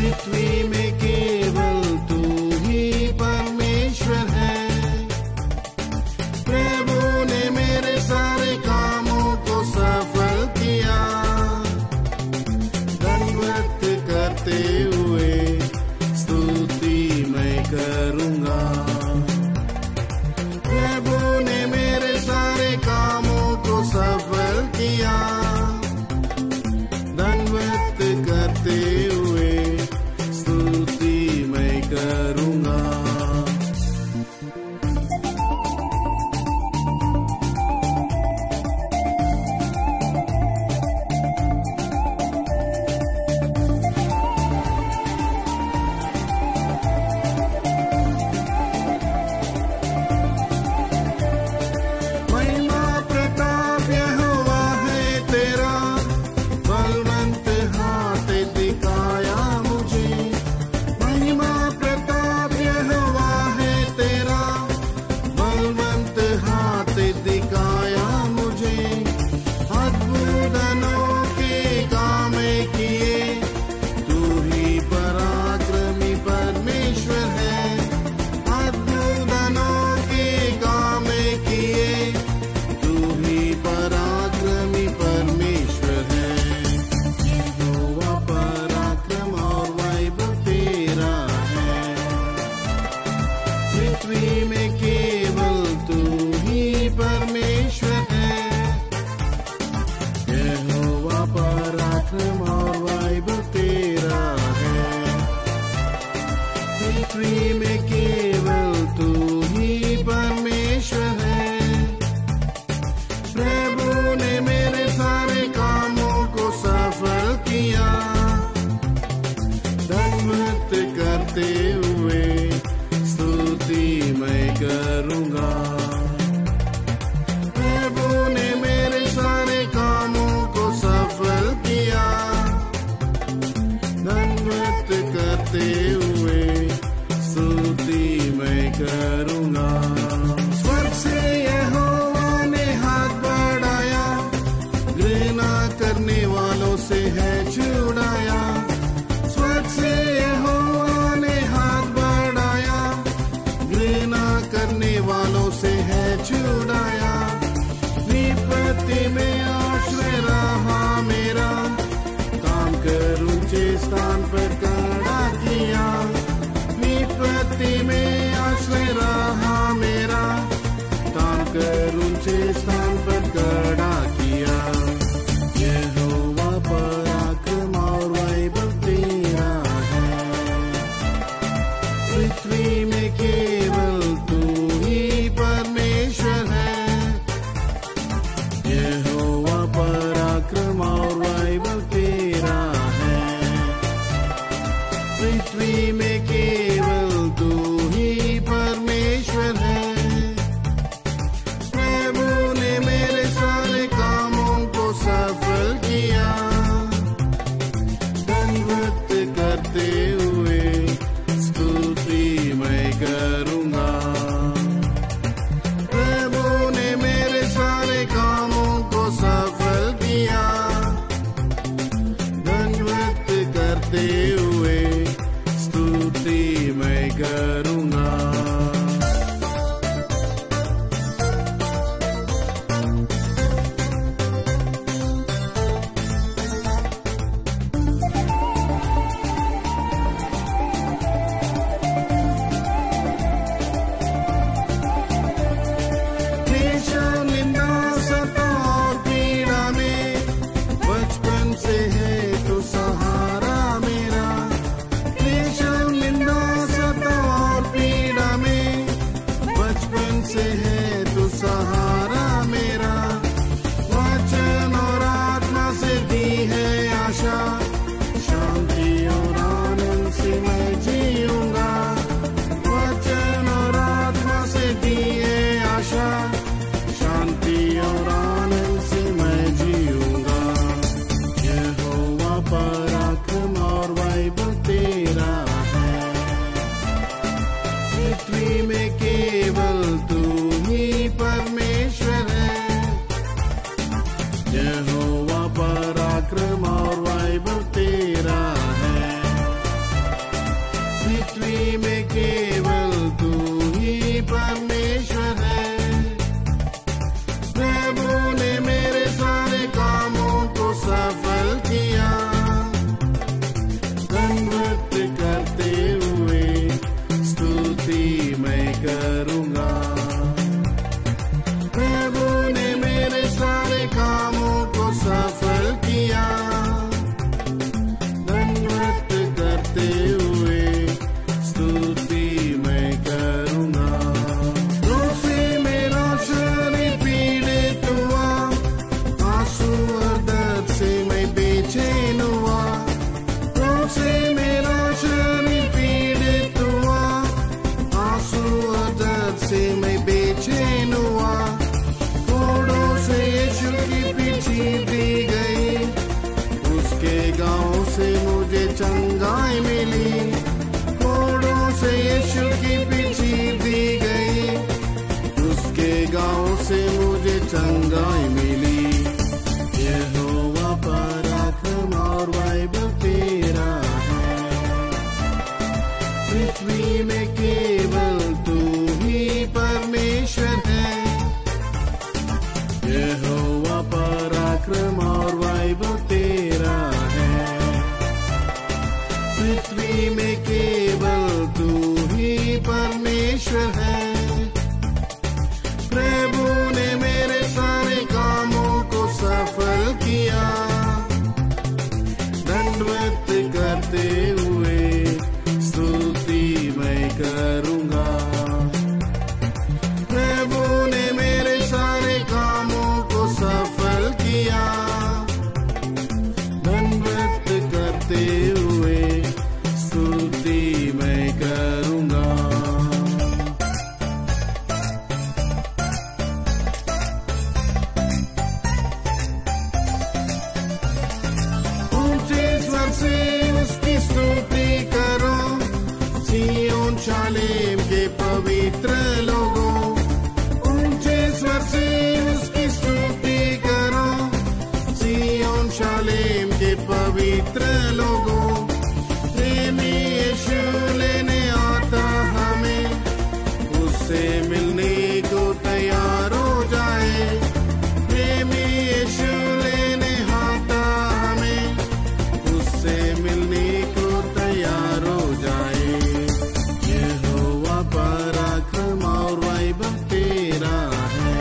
पृथ्वी में केवल तू ही परमेश्वर है। प्रभु ने मेरे सारे कामों को सफल किया। दंडवत करते हुए स्तुति मैं करूंगा। प्रभु ने मेरे सारे कामों को सफल किया। दंडवत करते हुए स्तुति मैं करूंगा। महिमा प्रताप यहोवा है तेरा, बलवंत हाथ दिखाया मुझे। महिमा प्रताप यहोवा है तेरा, बलवंत हाथ दिखाया मुझे। अद्भुत अनोखे काम किए, तू ही पराक्रमी परमेश्वर है। अद्भुत अनोखे काम किए, तू ही पराक्रमी परमेश्वर है। यहोवा पराक्रम और वैभव तेरा है। पृथ्वी में केवल तू ही परमेश्वर है। यहोवा पराक्रम और वैभव तेरा है। पृथ्वी में केवल तू ही परमेश्वर है। प्रभु ने मेरे सारे कामों को सफल किया। दंडवत करते हुए स्तुति मैं करूंगा। प्रभु ने मेरे सारे कामों को सफल किया। दंडवत करते हुए स्तुति मैं करूंगा। स्वर्ग से यहोवा ने हाथ बढ़ाया, घृणा करने वालों से है छुड़ाया। स्वर्ग से यहोवा ने हाथ बढ़ाया, घृणा करने वालों से है छुड़ाया। विपत्ति में आश्रय रहा मेरा, काम कर ऊंचे स्थान पर खड़ा किया। विपत्ति में आश्रय रहा मेरा, काम कर ऊंचे स्थान पर खड़ा किया। यहोवा पराक्रम और वैभव तेरा है। पृथ्वी में केवल तू ही परमेश्वर है। यहोवा पराक्रम और वैभव तेरा है। पृथ्वी में केवल तू ही परमेश्वर है। प्रभु ने मेरे सारे कामों को सफल किया। दंडवत करते हुए स्तुति मैं करूंगा। प्रभु ने मेरे सारे कामों को सफल किया। दंडवत करते हुए स्तुति मैं करूंगा। क्लेश, निंदा, सता और पीड़ा में बचपन से है तो सहारा मेरा। क्लेश, निंदा, सता और से मेरा शरीर पीड़ित हुआ, आंसू और दर्द से मैं बेचैन हुआ। कोड़ों से यीशु की पीछे दी गई, उसके गाँव से मुझे चंगाई मिली। कोड़ों से यीशु की पीछे दी गई, उसके गाँव से मुझे चंगाई मिली। यहोवा पराक्रम और वैभव तेरा है, पृथ्वी में केवल तू ही परमेश्वर है। यहोवा पराक्रम और वैभव तेरा है, पृथ्वी में केवल तू ही परमेश्वर है। प्रभु ने मेरे सारे कामों को सफल किया, दंडवत करते हुए स्तुति मैं करूंगा। प्रभु ने मेरे सारे कामों को सफल किया, दंडवत करते हुए स्तुति मैं करूंगा। से उसकी स्तुति करो, सिय्योन शालेम के पवित्र लोगों। ऊंचे स्वर से उसकी स्तुति करो, सिय्योन शालेम के पवित्र लोगों। प्रेमी यीशु लेने आता हमें, उससे मिलने को तैयार हो जाए। प्रेमी यीशु लेने आता हमें, उससे मिलने को तैयार हो जाए। यहोवा पराक्रम और वैभव तेरा है,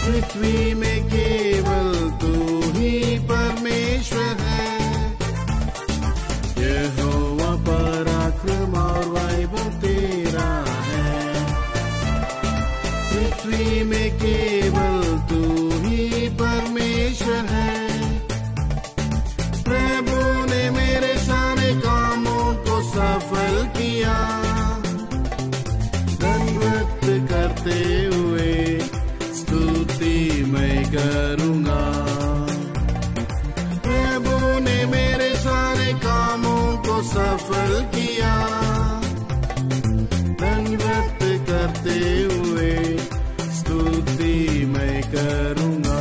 पृथ्वी में केवल तू ही परमेश्वर है। यहोवा पराक्रम और वैभव तेरा है, पृथ्वी में केवल तू ही परमेश्वर है। प्रभु ने मेरे सारे कामों को सफल किया, दंडवत करते हुए स्तुति मैं करूंगा। प्रभु ने मेरे सारे कामों को सफल किया, दंडवत करते हुए स्तुति मैं करूंगा।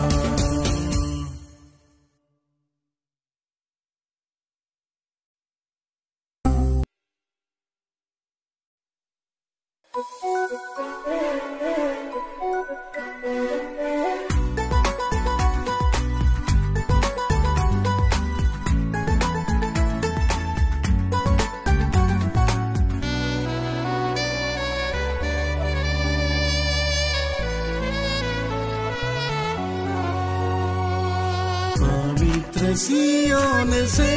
पवित्र सिय्योन से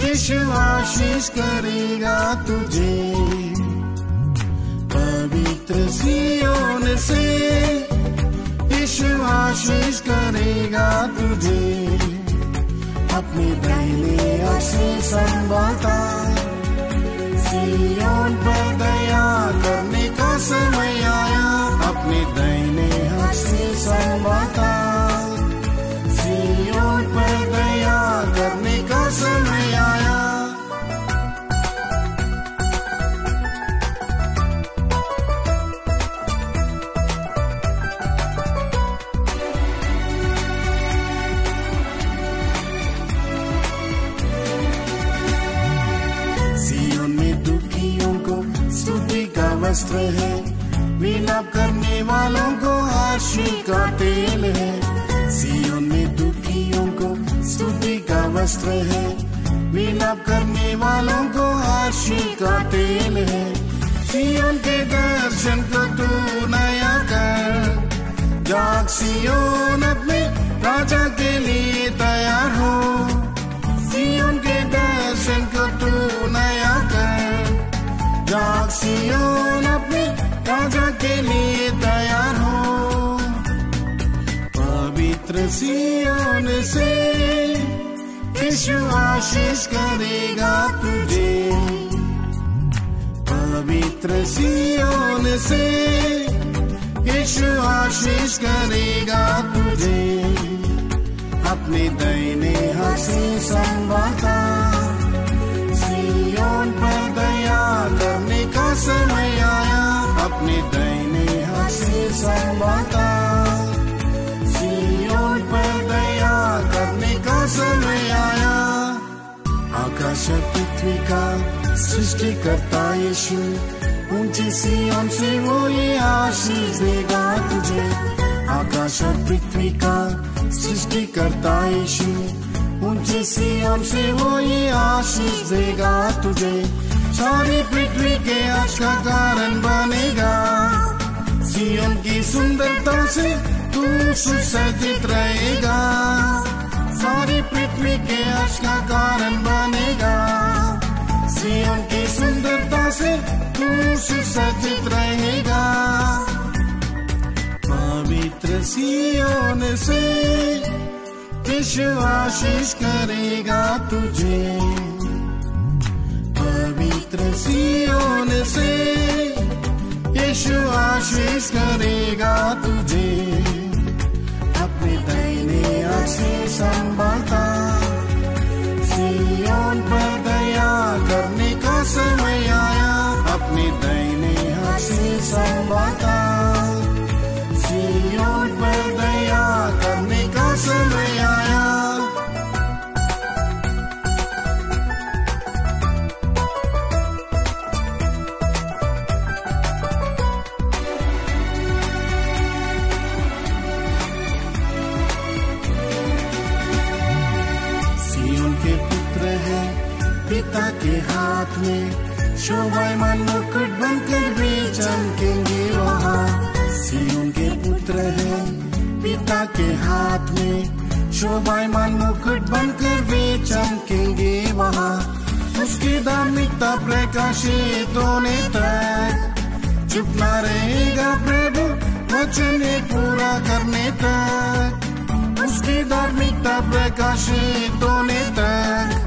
यीशु आशीष करेगा तुझे। पवित्र सिय्योन से यीशु आशीष करेगा तुझे। अपने दाहिने हाथ से संभालता, सिय्योन पर दया करने का समय आया। अपने दाहिने हाथ से संभालता, सिय्योन पर दया करने का समय आया। सिय्योन में दुखियों को स्तुति का वस्त्र है, विलाप करने वालों को आशीष का तेल है। सिय्योन में दुखियों को स्तुति का वस्त्र है, विलाप करने वालों को आशीष का तेल है। सिय्योन के दर्शन को तू नया कर, जाग सिय्योन अपने राजा के लिए तैयार हो। सिय्योन के दर्शन को तू नया कर, जाग सिय्योन अपने राजा के लिए तैयार हो। पवित्र सिय्योन से यीशु आशीष करेगा तुझे। पवित्र सिय्योन से यीशु आशीष करेगा तुझे। अपने दाहिने हाथ से संभालता, सिय्योन पर दया करने का समय आया। अपने दाहिने हाथ से संभालता, सिय्योन पर दया करने का समय आया। आकाश पृथ्वी का सृष्टि करता यीशु, ऊंची सिय्योन से वो ये आशीष देगा तुझे। आकाश और पृथ्वी का सृष्टि करता यीशु, ऊंची सिय्योन से वो ये आशीष देगा तुझे। सारी पृथ्वी के आज का कारण बनेगा, सिय्योन की सुंदरता से तू सुसज्जित रहेगा। सारी पृथ्वी के आज का कारण बनेगा, सिय्योन की सुंदरता से तू सुसज्जित रहेगा। पवित्र सिय्योन से यीशु आशीष करेगा तुझे। पवित्र सिय्योन से यीशु आशीष करेगा तुझे। अपने दाहिने हाथ से संभालता, सिय्योन पर दया करने का समय आया। अपने दाहिने हाथ से संभालता, सिय्योन पर दया करने का समय आया। पिता के हाथ में शोभायमान मुकुट बनकर वे चमकेंगे वहाँ। सिय्योन के पुत्र है पिता के हाथ में शोभायमान मुकुट बनकर वे चमकेंगे वहाँ। उसकी धार्मिकता प्रकाशित होने तक चुप न रहेगा प्रभु वचन पूरा करने तक। उसकी धार्मिकता प्रकाशित होने तक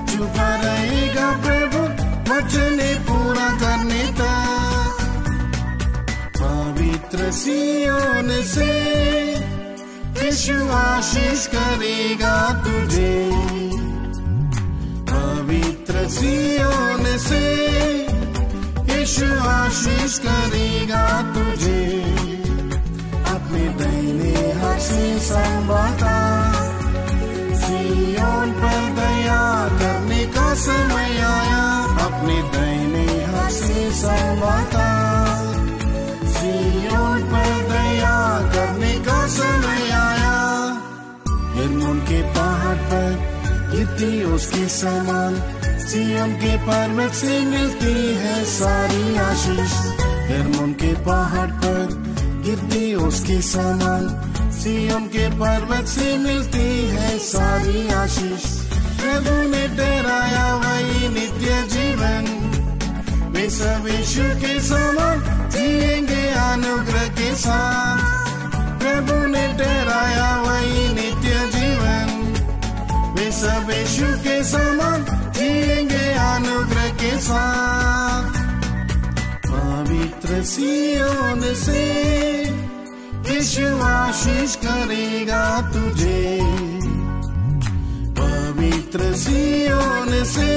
चुप रहेगा प्रभु वचन पूरा करने तक। पवित्र सिय्योन से यीशु आशीष करेगा तुझे। पवित्र सिय्योन से यीशु आशीष करेगा तुझे। अपने दाहिने हाथ से संभालता, सिय्योन पर दया करने का समय आया। अपने दाहिने हाथ से संभालता, सिय्योन पर दया करने का समय आया। हेर्मोन के पहाड़ पर गिरती उसके समान, सिय्योन के पर्वत से मिलती है सारी आशीष। हेर्मोन के पहाड़ पर गिरती उसके समान, सिय्योन के पर्वत से मिलती है सारी आशीष। प्रभु ने ठहराया वही नित्य जीवन, वे सब यीशु के समान जिएंगे अनुग्रह के साथ। प्रभु ने ठहराया वही नित्य जीवन, वे सब यीशु के समान जिएंगे अनुग्रह के साथ। पवित्र सिय्योन से यीशु आशीष करेगा तुझे। पवित्र सिय्योन से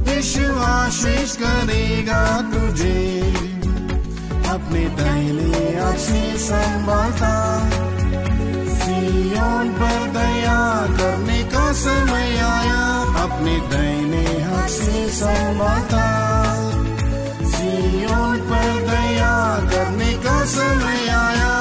यीशु आशीष करेगा तुझे। अपने दाहिने हाथ से संभालता, सिय्योन पर दया करने का समय आया। अपने दाहिने हाथ से संभालता, सिय्योन पर दया करने का समय आया।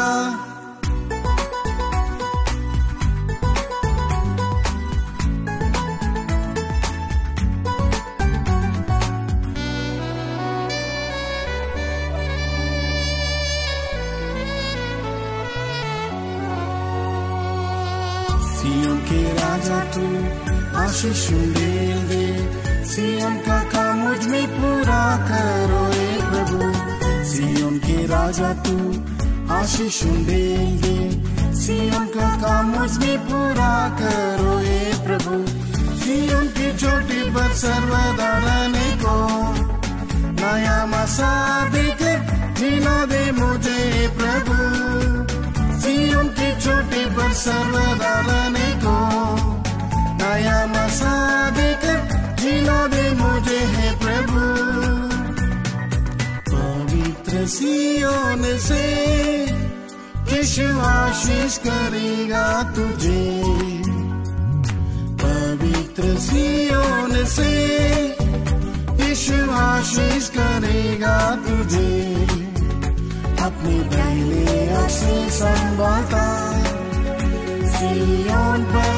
सिय्योन के राजा तू आशीष दे, सिय्योन का काम मुझ में पूरा करो ए प्रभु। सिय्योन के राजा तू आशीष दे, सिय्योन का काम मुझ में पूरा करो ए प्रभु। सर्वदा रहने को, नया मसा देकर जिला दे मुझे है प्रभु। पवित्र सियोन से यीशु आशीष करेगा तुझे, पवित्र सियोन से यीशु आशीष करेगा तुझे। अपने दाहिने हाथ से संभालता सियोन पर